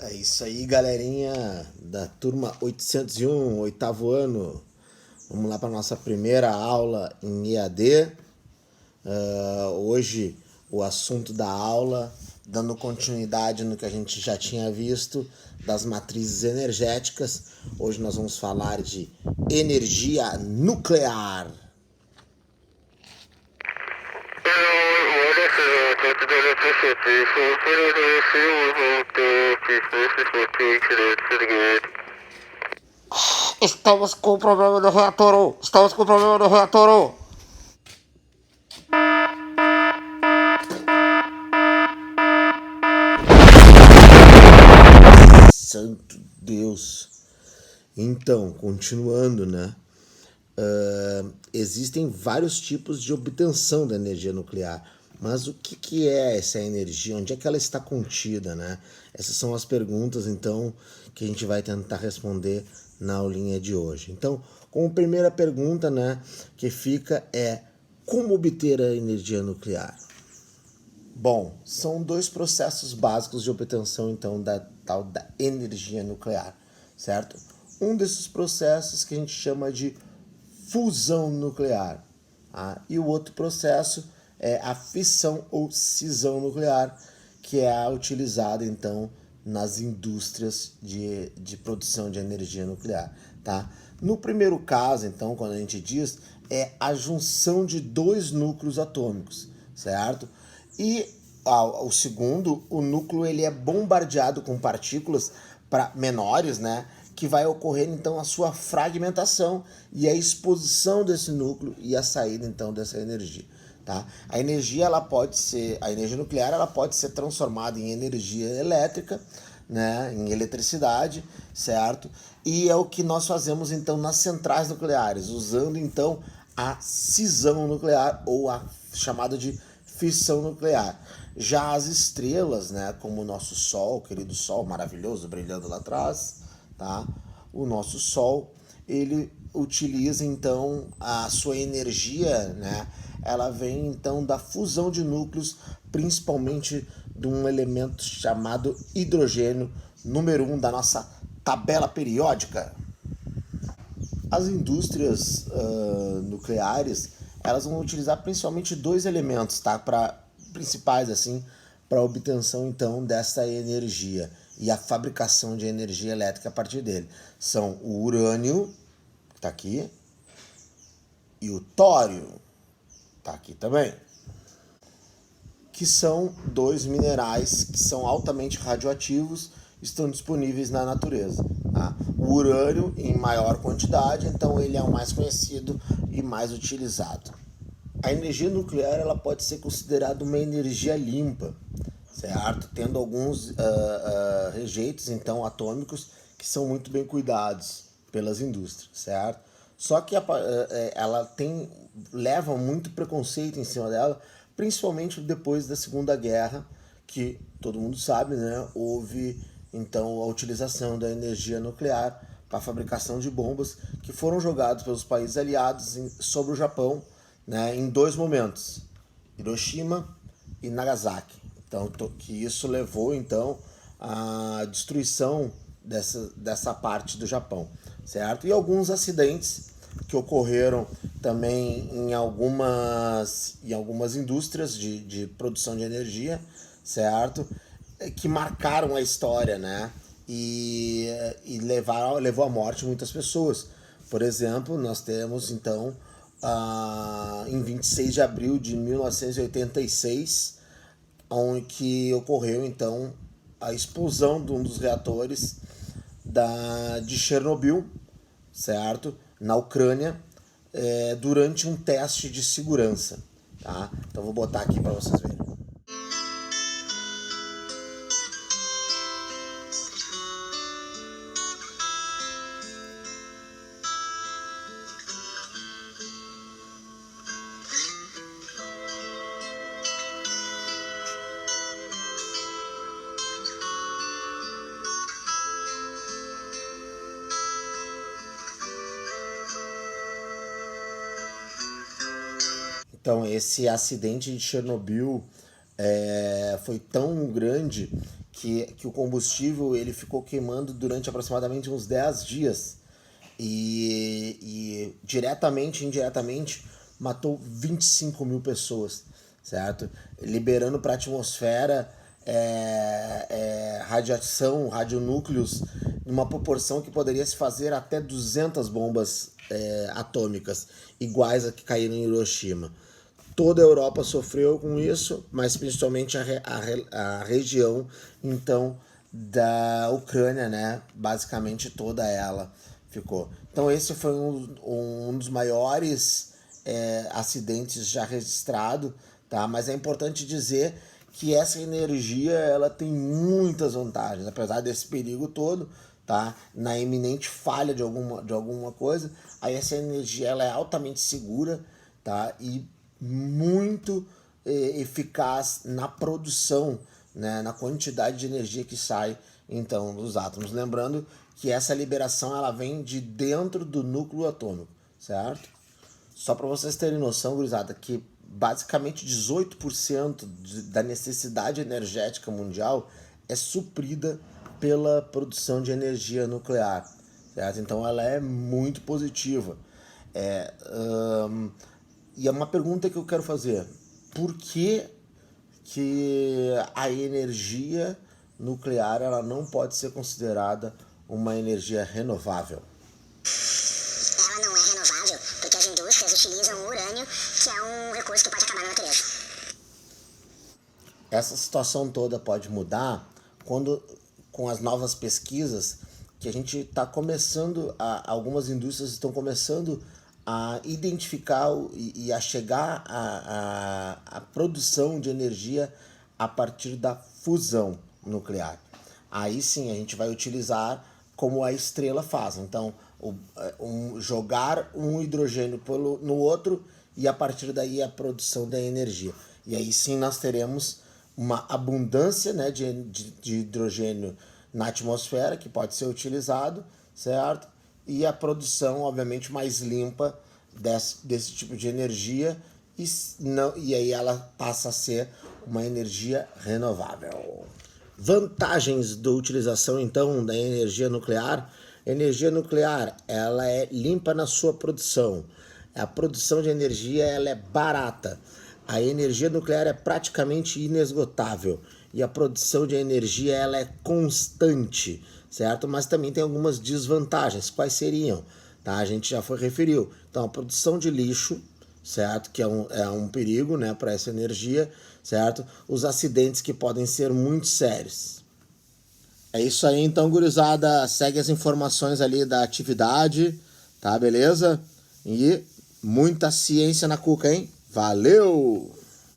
É isso aí, galerinha da turma 801, oitavo ano. Vamos lá para nossa primeira aula em EAD. Hoje o assunto da aula, dando continuidade no que a gente já tinha visto, das matrizes energéticas. Hoje nós vamos falar de energia nuclear. Estamos com um problema no reator 1. Estamos com um problema no reator 1. Santo Deus. Então, continuando, né? Existem vários tipos de obtenção da energia nuclear. Mas o que é essa energia? Onde é que ela está contida, né? Essas são as perguntas, então, que a gente vai tentar responder na aulinha de hoje. Então, como primeira pergunta, né, que fica é: como obter a energia nuclear? Bom, são dois processos básicos de obtenção, então, da tal da energia nuclear, certo? Um desses processos que a gente chama de fusão nuclear, tá? E o outro processo é a fissão ou cisão nuclear, que é a utilizada, então, nas indústrias de produção de energia nuclear, tá? No primeiro caso, então, quando a gente diz, é a junção de dois núcleos atômicos, certo? E o segundo, o núcleo ele é bombardeado com partículas menores, né? Que vai ocorrer então a sua fragmentação e a exposição desse núcleo e a saída então dessa energia, tá? A energia nuclear ela pode ser transformada em energia elétrica, né, em eletricidade, certo? E é o que nós fazemos então nas centrais nucleares, usando então a cisão nuclear ou a chamada de fissão nuclear. Já as estrelas, né, como o nosso Sol, querido Sol maravilhoso brilhando lá atrás, tá? O nosso Sol, ele utiliza então a sua energia, né? Ela vem então da fusão de núcleos, principalmente de um elemento chamado hidrogênio, número 1 da nossa tabela periódica. As indústrias nucleares, elas vão utilizar principalmente dois elementos, tá? Principais assim, para a obtenção então dessa energia e a fabricação de energia elétrica a partir dele. São o urânio, que está aqui, e o tório, está aqui também, que são dois minerais que são altamente radioativos, estão disponíveis na natureza. Tá? O urânio em maior quantidade, então ele é o mais conhecido e mais utilizado. A energia nuclear ela pode ser considerada uma energia limpa, certo? Tendo alguns rejeitos então atômicos que são muito bem cuidados pelas indústrias, certo? Só que ela leva muito preconceito em cima dela, principalmente depois da Segunda Guerra, que todo mundo sabe, né? Houve então a utilização da energia nuclear para a fabricação de bombas que foram jogadas pelos países aliados sobre o Japão, né, em dois momentos, Hiroshima e Nagasaki. Então, que isso levou então à destruição dessa parte do Japão, certo? E alguns acidentes que ocorreram também em algumas indústrias de produção de energia, certo? Que marcaram a história, né? E levou à morte muitas pessoas. Por exemplo, nós temos então em 26 de abril de 1986, onde que ocorreu então a explosão de um dos reatores de Chernobyl, certo? Na Ucrânia, durante um teste de segurança, tá? Então vou botar aqui para vocês verem. Então, esse acidente de Chernobyl foi tão grande que o combustível ele ficou queimando durante aproximadamente uns 10 dias e diretamente e indiretamente matou 25 mil pessoas, certo? Liberando para a atmosfera radiação, radionúcleos, numa proporção que poderia se fazer até 200 bombas atômicas, iguais a que caíram em Hiroshima. Toda a Europa sofreu com isso, mas principalmente a região, então, da Ucrânia, né? Basicamente toda ela ficou. Então esse foi um dos maiores acidentes já registrado, tá? Mas é importante dizer que essa energia ela tem muitas vantagens, apesar desse perigo todo, tá? Na iminente falha de alguma coisa, aí essa energia ela é altamente segura, tá? E muito eficaz na produção, né? Na quantidade de energia que sai então dos átomos. Lembrando que essa liberação ela vem de dentro do núcleo atômico, certo? Só para vocês terem noção, gurizada, que basicamente 18% da necessidade energética mundial é suprida pela produção de energia nuclear, certo? Então ela é muito positiva. E é uma pergunta que eu quero fazer: por que a energia nuclear ela não pode ser considerada uma energia renovável? Ela não é renovável porque as indústrias utilizam o urânio, que é um recurso que pode acabar na natureza. Essa situação toda pode mudar quando, com as novas pesquisas, que a gente está começando, algumas indústrias estão começando a identificar e a chegar à produção de energia a partir da fusão nuclear. Aí sim a gente vai utilizar como a estrela faz. Então, jogar um hidrogênio no outro e a partir daí a produção da energia. E aí sim nós teremos uma abundância, né, de hidrogênio na atmosfera que pode ser utilizado, certo? E a produção, obviamente, mais limpa desse tipo de energia e aí ela passa a ser uma energia renovável. Vantagens da utilização, então, da energia nuclear. A energia nuclear, ela é limpa na sua produção. A produção de energia, ela é barata. A energia nuclear é praticamente inesgotável. E a produção de energia, ela é constante, certo? Mas também tem algumas desvantagens. Quais seriam? Tá? A gente já referiu. Então, a produção de lixo, certo? Que é um perigo, né, para essa energia, certo? Os acidentes que podem ser muito sérios. É isso aí, então, gurizada. Segue as informações ali da atividade, tá? Beleza? E muita ciência na cuca, hein? Valeu!